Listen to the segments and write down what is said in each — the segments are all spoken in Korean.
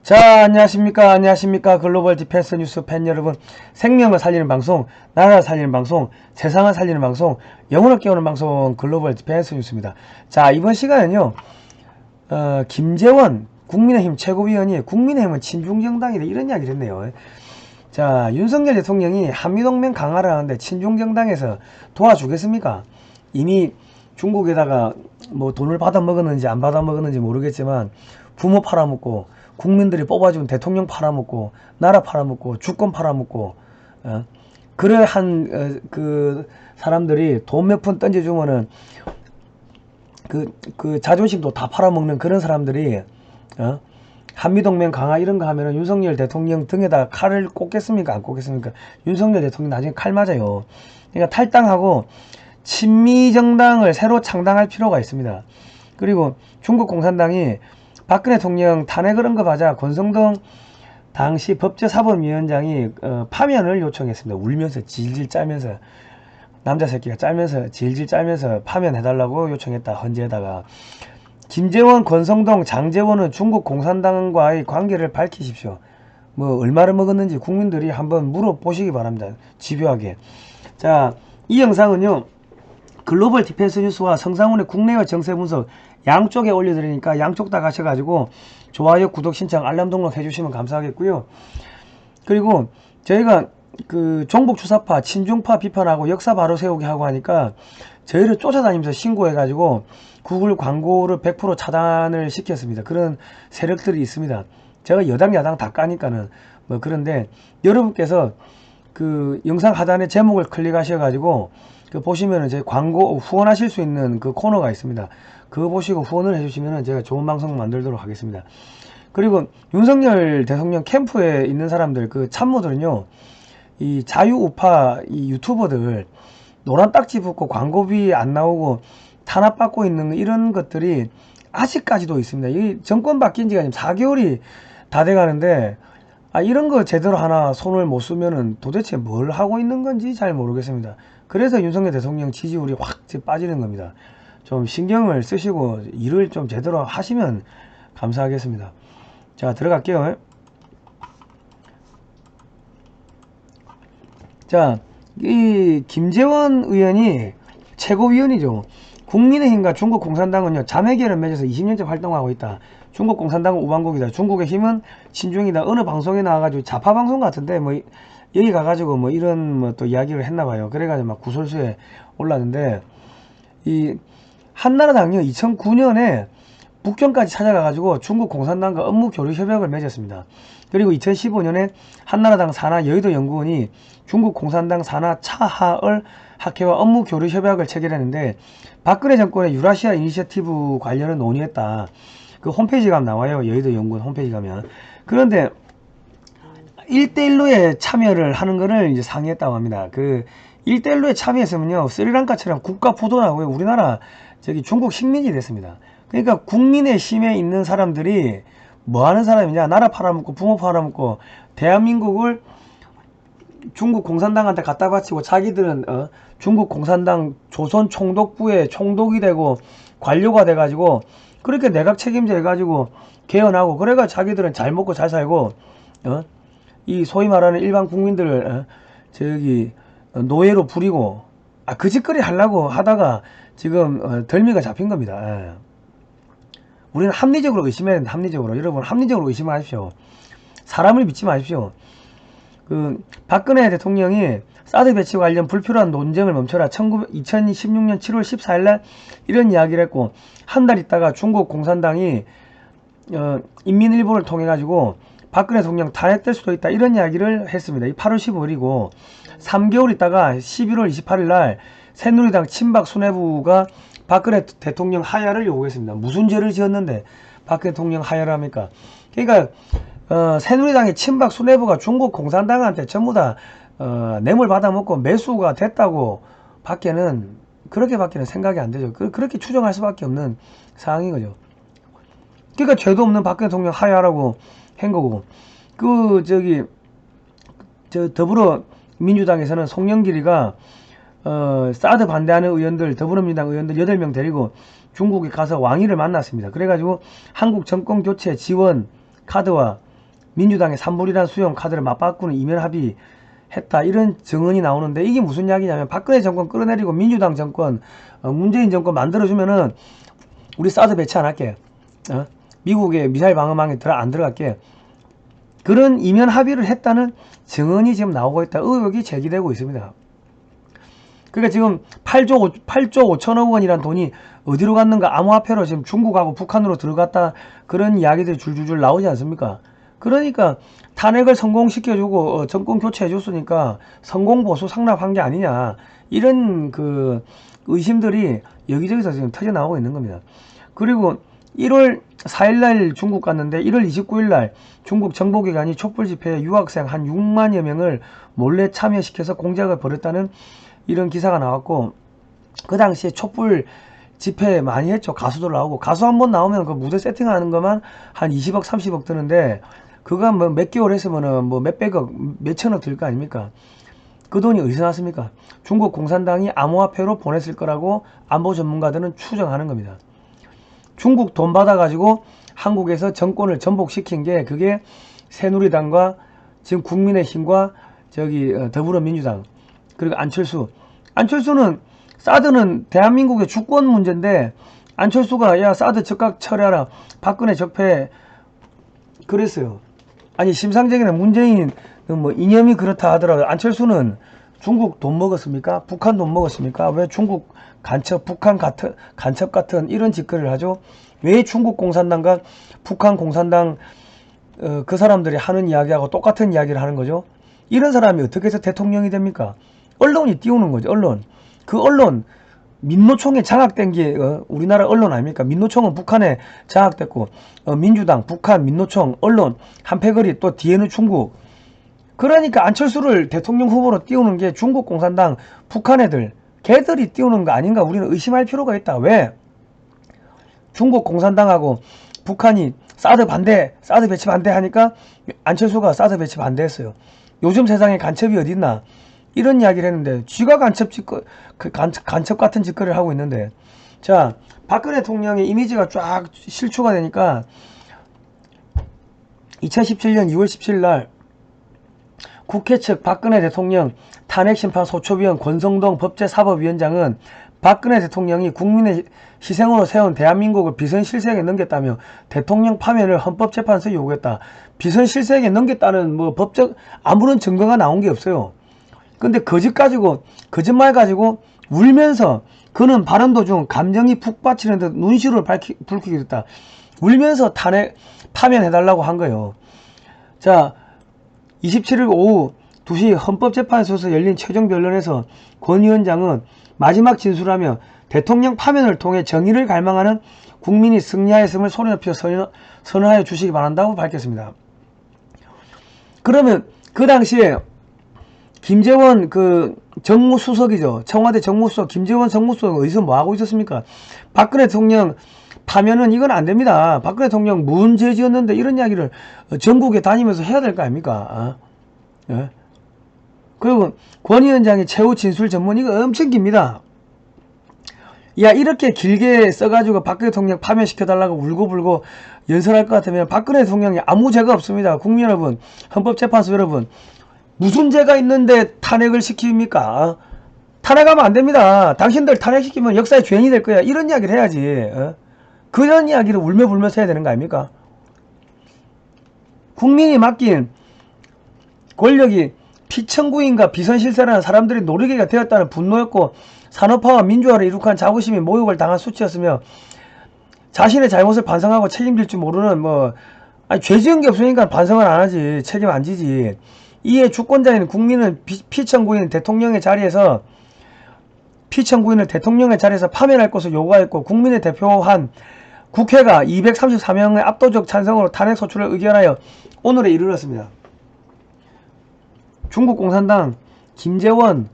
자, 안녕하십니까. 글로벌 디펜스 뉴스 팬 여러분. 생명을 살리는 방송, 나라를 살리는 방송, 세상을 살리는 방송, 영혼을 깨우는 방송, 글로벌 디펜스 뉴스입니다. 자, 이번 시간은요, 김재원 국민의힘 최고위원이 국민의힘은 친중정당이다, 이런 이야기를 했네요. 자, 윤석열 대통령이 한미동맹 강화를 하는데 친중정당에서 도와주겠습니까? 이미 중국에다가 뭐 돈을 받아 먹었는지 안 받아 먹었는지 모르겠지만 부모 팔아먹고 국민들이 뽑아준 대통령 팔아먹고 나라 팔아먹고 주권 팔아먹고 그래 그 사람들이 돈 몇 푼 던져주면은 그 자존심도 다 팔아먹는 그런 사람들이 한미동맹 강화 이런 거 하면은 윤석열 대통령 등에다 칼을 꽂겠습니까? 안 꽂겠습니까? 윤석열 대통령 나중에 칼 맞아요. 그러니까 탈당하고 친미정당을 새로 창당할 필요가 있습니다. 그리고 중국 공산당이 박근혜 대통령 탄핵을 언급하자 권성동 당시 법제사법위원장이 파면을 요청했습니다. 울면서 질질 짜면서, 남자 새끼가 짜면서 질질 짜면서 파면해달라고 요청했다. 헌재에다가 김재원, 권성동, 장제원은 중국 공산당과의 관계를 밝히십시오. 뭐 얼마를 먹었는지 국민들이 한번 물어보시기 바랍니다. 집요하게. 자, 이 영상은요, 글로벌 디펜스 뉴스와 성상훈의 국내외 정세 분석 양쪽에 올려드리니까 양쪽 다 가셔가지고 좋아요, 구독, 신청, 알람 등록 해주시면 감사하겠고요. 그리고 저희가 그 종북주사파, 친중파 비판하고 역사 바로 세우기 하고 하니까 저희를 쫓아다니면서 신고해가지고 구글 광고를 100% 차단을 시켰습니다. 그런 세력들이 있습니다. 제가 여당 야당 다 까니까는 뭐 그런데 여러분께서 그 영상 하단에 제목을 클릭하셔가지고 그 보시면은 제 광고 후원하실 수 있는 그 코너가 있습니다. 그거 보시고 후원을 해주시면은 제가 좋은 방송 만들도록 하겠습니다. 그리고 윤석열 대통령 캠프에 있는 사람들 그 참모들은요, 이 자유우파 이 유튜버들 노란 딱지 붙고 광고비 안 나오고 탄압받고 있는 이런 것들이 아직까지도 있습니다. 이 정권 바뀐 지가 지금 4개월이 다 돼가는데 이런 거 제대로 하나 손을 못 쓰면은 도대체 뭘 하고 있는 건지 잘 모르겠습니다. 그래서 윤석열 대통령 지지율이 확 빠지는 겁니다. 좀 신경을 쓰시고 일을 좀 제대로 하시면 감사하겠습니다. 자, 들어갈게요. 자, 이 김재원 의원이 최고위원이죠. 국민의힘과 중국 공산당은요, 자매결을 맺어서 20년째 활동하고 있다. 중국 공산당은 우방국이다. 중국의 힘은 친중이다. 어느 방송에 나와가지고 자파 방송 같은데 뭐 여기 가가지고 뭐 이런 뭐 또 이야기를 했나봐요. 그래가지고 막 구설수에 올랐는데, 이 한나라당이 2009년에 북경까지 찾아가가지고 중국 공산당과 업무 교류 협약을 맺었습니다. 그리고 2015년에 한나라당 산하 여의도 연구원이 중국 공산당 산하 차하얼 학회와 업무 교류 협약을 체결했는데, 박근혜 정권의 유라시아 이니셔티브 관련을 논의했다. 그 홈페이지 가면 나와요. 여의도 연구원 홈페이지 가면. 그런데 1대1로에 참여를 하는 거를 이제 상의했다고 합니다. 그 1대1로에 참여했으면요, 스리랑카처럼 국가 부도나고요, 우리나라 저기 중국 식민지 됐습니다. 그러니까 국민의 힘에 있는 사람들이 뭐 하는 사람이냐, 나라 팔아먹고 부모 팔아먹고 대한민국을 중국 공산당한테 갖다 바치고 자기들은 중국 공산당 조선 총독부의 총독이 되고 관료가 돼가지고 그렇게 내각 책임자 해가지고 개헌하고 그래가 자기들은 잘 먹고 잘 살고 이 소위 말하는 일반 국민들을 저기 노예로 부리고 그 짓거리 하려고 하다가 지금 덜미가 잡힌 겁니다. 우리는 합리적으로 의심해야 된다. 합리적으로. 여러분 합리적으로 의심하십시오. 사람을 믿지 마십시오. 그 박근혜 대통령이 사드 배치 관련 불필요한 논쟁을 멈춰라 2016년 7월 14일날 이런 이야기를 했고, 한 달 있다가 중국 공산당이 인민일보를 통해 가지고 박근혜 대통령 탄핵될 수도 있다 이런 이야기를 했습니다. 이 8월 15일이고 3개월 있다가 11월 28일날 새누리당 친박 수뇌부가 박근혜 대통령 하야를 요구했습니다. 무슨 죄를 지었는데 박근혜 대통령 하야를 합니까? 그러니까 새누리당의 친박 수뇌부가 중국 공산당한테 전부 다 뇌물 받아먹고 매수가 됐다고 그렇게 밖에는 생각이 안 되죠. 그렇게 추정할 수밖에 없는 상황인 거죠. 그러니까 죄도 없는 박근혜 대통령 하야라고 한 거고, 더불어민주당에서는 송영길이가 사드 반대하는 의원들, 더불어민주당 의원들 8명 데리고 중국에 가서 왕毅를 만났습니다. 그래가지고 한국 정권 교체 지원 카드와 민주당의 산불이란 수용 카드를 맞바꾸는 이면 합의했다. 이런 증언이 나오는데 이게 무슨 이야기냐면 박근혜 정권 끌어내리고 민주당 정권, 문재인 정권 만들어주면은 우리 사드 배치 안 할게. 미국의 미사일 방어망에 안 들어갈게. 그런 이면 합의를 했다는 증언이 지금 나오고 있다. 의혹이 제기되고 있습니다. 그러니까 지금 8조 5천억 원이란 돈이 어디로 갔는가, 암호화폐로 지금 중국하고 북한으로 들어갔다, 그런 이야기들이 줄줄줄 나오지 않습니까? 그러니까 탄핵을 성공시켜주고 정권 교체해줬으니까 성공보수 상납한 게 아니냐, 이런 그 의심들이 여기저기서 지금 터져나오고 있는 겁니다. 그리고 1월 4일날 중국 갔는데 1월 29일날 중국 정보기관이 촛불집회에 유학생 한 6만여 명을 몰래 참여시켜서 공작을 벌였다는 이런 기사가 나왔고, 그 당시에 촛불 집회 많이 했죠. 가수들 나오고, 가수 한 번 나오면 그 무대 세팅하는 것만 한 20억 30억 드는데, 그거 뭐 몇 개월 했으면은 뭐 몇백억 몇천억 들 거 아닙니까? 그 돈이 어디서 났습니까? 중국 공산당이 암호화폐로 보냈을 거라고 안보 전문가들은 추정하는 겁니다. 중국 돈 받아가지고 한국에서 정권을 전복시킨 게, 그게 새누리당과 지금 국민의힘과 저기 더불어민주당, 그리고 안철수는 사드는 대한민국의 주권 문제인데, 안철수가 야 사드 즉각 철회하라, 박근혜 적폐 그랬어요. 아니 심상정이나 문재인 뭐 이념이 그렇다 하더라도 안철수는 중국 돈 먹었습니까? 북한 돈 먹었습니까? 왜 중국 간첩, 북한 간첩 같은 이런 짓거리를 하죠? 왜 중국 공산당과 북한 공산당 그 사람들이 하는 이야기하고 똑같은 이야기를 하는 거죠? 이런 사람이 어떻게 해서 대통령이 됩니까? 언론이 띄우는 거죠. 언론. 그 언론, 민노총에 장악된 게 우리나라 언론 아닙니까? 민노총은 북한에 장악됐고, 민주당, 북한, 민노총, 언론, 한패거리, 또 뒤에는 중국. 그러니까 안철수를 대통령 후보로 띄우는 게 중국 공산당, 북한 애들, 걔들이 띄우는 거 아닌가 우리는 의심할 필요가 있다. 왜? 중국 공산당하고 북한이 사드 배치 반대 하니까 안철수가 사드 배치 반대했어요. 요즘 세상에 간첩이 어디 있나? 이런 이야기를 했는데, 쥐가 간첩 같은 짓거리를 하고 있는데, 자, 박근혜 대통령의 이미지가 쫙 실추가 되니까 2017년 2월 17일 날 국회 측 박근혜 대통령 탄핵심판 소초위원 권성동 법제사법위원장은 박근혜 대통령이 국민의 희생으로 세운 대한민국을 비선실세에게 넘겼다며 대통령 파면을 헌법재판소에 요구했다. 비선실세에게 넘겼다는 뭐 법적 아무런 증거가 나온 게 없어요. 근데 거짓말 가지고 울면서, 그는 발언 도중 감정이 푹 받치는 듯 눈시울을 붉히게 됐다. 울면서 파면해달라고 한 거예요. 자, 27일 오후 2시 헌법재판소에서 열린 최종 변론에서 권 위원장은 마지막 진술하며 대통령 파면을 통해 정의를 갈망하는 국민이 승리하였음을 소리 높여 선언하여 주시기 바란다고 밝혔습니다. 그러면 그 당시에 김재원 그 정무수석이죠. 청와대 정무수석 김재원 정무수석 어디서 뭐하고 있었습니까? 박근혜 대통령 파면은 이건 안됩니다. 박근혜 대통령 문제 지었는데 이런 이야기를 전국에 다니면서 해야 될 거 아닙니까? 예? 그리고 권 위원장의 최후 진술 전문, 이거 엄청 깁니다. 야, 이렇게 길게 써가지고 박근혜 대통령 파면시켜달라고 울고불고 연설할 것 같으면 박근혜 대통령이 아무 죄가 없습니다. 국민 여러분, 헌법재판소 여러분, 무슨 죄가 있는데 탄핵을 시킵니까? 탄핵하면 안됩니다. 당신들 탄핵시키면 역사의 죄인이 될 거야. 이런 이야기를 해야지. 그런 이야기를 울며불면서 해야 되는 거 아닙니까? 국민이 맡긴 권력이 피청구인과 비선실세라는 사람들이 노리개가 되었다는 분노였고, 산업화와 민주화를 이룩한 자부심이 모욕을 당한 수치였으며, 자신의 잘못을 반성하고 책임질 줄 모르는 죄 지은 게 없으니까 반성을 안 하지, 책임 안 지지. 이에 주권자인 국민은 피청구인을 대통령의 자리에서 파면할 것을 요구하였고, 국민의 대표한 국회가 234명의 압도적 찬성으로 탄핵 소추를 의결하여 오늘에 이르렀습니다. 중국 공산당 김재원,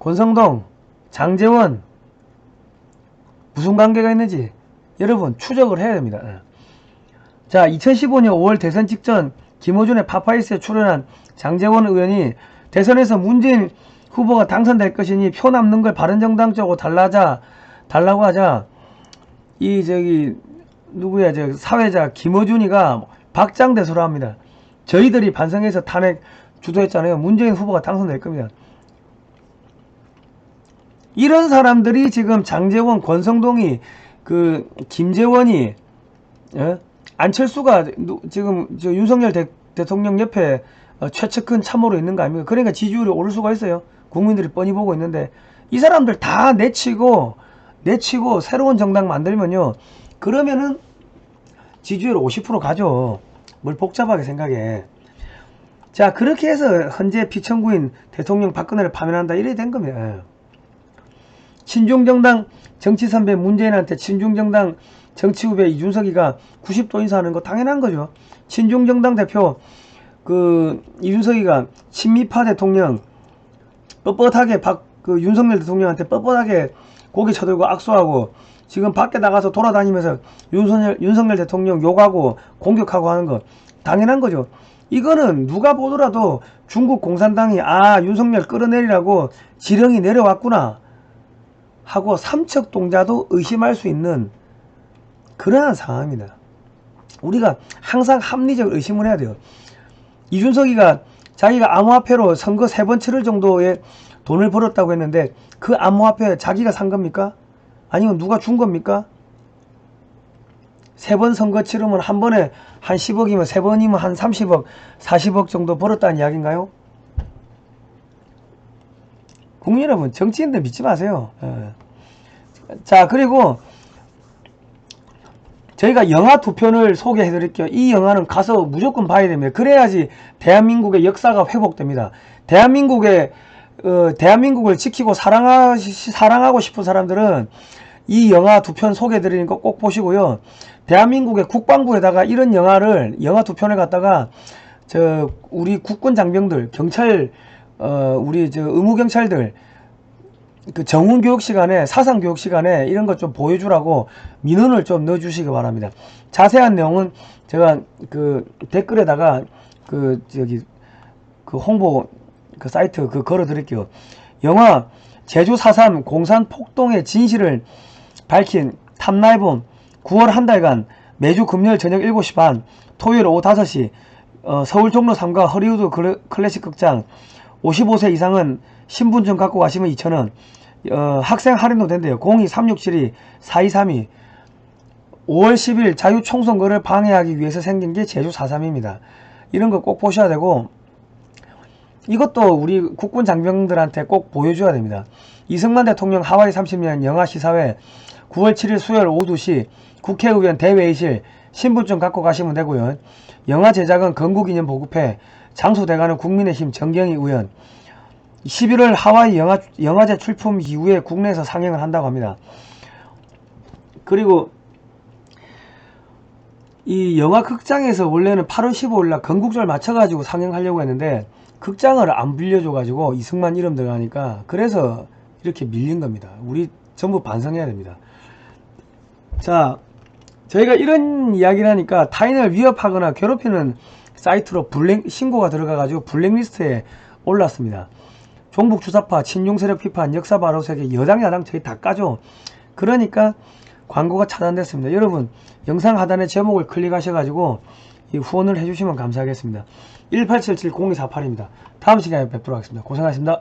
권성동, 장제원 무슨 관계가 있는지 여러분 추적을 해야 됩니다. 자, 2015년 5월 대선 직전 김어준의 파파이스에 출연한 장제원 의원이 대선에서 문재인 후보가 당선될 것이니 표 남는 걸 바른정당 쪽으로 달라고 하자, 이 저기 누구야, 저 사회자 김어준이가 박장대소를 합니다. 저희들이 반성해서 탄핵 주도했잖아요. 문재인 후보가 당선될 겁니다. 이런 사람들이 지금 장제원, 권성동이, 그 김재원이, 안철수가 지금 저 윤석열 대통령 옆에 최측근 참모로 있는 거 아닙니까? 그러니까 지지율이 오를 수가 있어요. 국민들이 뻔히 보고 있는데 이 사람들 다 내치고 새로운 정당 만들면요, 그러면은 지지율 50% 가죠. 뭘 복잡하게 생각해. 자, 그렇게 해서 헌재 피청구인 대통령 박근혜를 파면한다, 이래 된 겁니다. 친중정당 정치선배 문재인한테 친중정당 정치후배 이준석이가 90도 인사하는 거 당연한 거죠. 친중정당 대표 그 이준석이가 친미파 대통령 뻣뻣하게 윤석열 대통령한테 뻣뻣하게 고개 쳐들고 악수하고 지금 밖에 나가서 돌아다니면서 윤석열 대통령 욕하고 공격하고 하는 거 당연한 거죠. 이거는 누가 보더라도 중국 공산당이 윤석열 끌어내리라고 지령이 내려왔구나 하고 삼척동자도 의심할 수 있는 그러한 상황입니다. 우리가 항상 합리적 의심을 해야 돼요. 이준석이가 자기가 암호화폐로 선거 3번 치를 정도의 돈을 벌었다고 했는데 그 암호화폐 자기가 산 겁니까? 아니면 누가 준 겁니까? 3번 선거 치르면 한 번에 한 10억이면 3번이면 한 30억, 40억 정도 벌었다는 이야기인가요? 국민 여러분, 정치인들 믿지 마세요. 자, 그리고 저희가 영화 2편을 소개해 드릴게요. 이 영화는 가서 무조건 봐야 됩니다. 그래야지 대한민국의 역사가 회복됩니다. 대한민국을 지키고 사랑하고 싶은 사람들은 이 영화 2편 소개해 드리는 거 꼭 보시고요. 대한민국의 국방부에다가 이런 영화 2편을 갖다가 우리 국군 장병들, 경찰, 우리 의무경찰들 그 정훈교육 시간에, 사상교육 시간에 이런 것 좀 보여주라고 민원을 좀 넣어주시기 바랍니다. 자세한 내용은 제가 그 댓글에다가 그 홍보 그 사이트 걸어 드릴게요. 영화 제주 4.3 공산 폭동의 진실을 밝힌 탐나앨범 9월 한 달간 매주 금요일 저녁 7시 반, 토요일 오후 5시 서울 종로 3가 허리우드 클래식 극장 55세 이상은 신분증 갖고 가시면 2,000원, 학생 할인도 된대요. 02-367-4232. 5월 10일 자유총선거를 방해하기 위해서 생긴 게 제주 4.3입니다. 이런 거 꼭 보셔야 되고, 이것도 우리 국군 장병들한테 꼭 보여줘야 됩니다. 이승만 대통령 하와이 30년 영화 시사회 9월 7일 수요일 오후 2시 국회의원 대회의실 신분증 갖고 가시면 되고요. 영화 제작은 건국이념 보급회, 장소대가는 국민의힘 정경희 의원. 11월 하와이 영화제 출품 이후에 국내에서 상영을 한다고 합니다. 그리고 이 영화 극장에서 원래는 8월 15일날 건국절 맞춰가지고 상영하려고 했는데 극장을 안 빌려줘가지고 이승만 이름 들어가니까 그래서 이렇게 밀린 겁니다. 우리 전부 반성해야 됩니다. 자, 저희가 이런 이야기를 하니까 타인을 위협하거나 괴롭히는 사이트로 신고가 들어가가지고 블랙리스트에 올랐습니다. 종북주사파, 친중세력 비판, 역사바로세계, 여당 야당 저희 다 까죠. 그러니까 광고가 차단됐습니다. 여러분 영상 하단에 제목을 클릭하셔가지고 이 후원을 해주시면 감사하겠습니다. 1877-0248입니다. 다음 시간에 뵙도록 하겠습니다. 고생하셨습니다.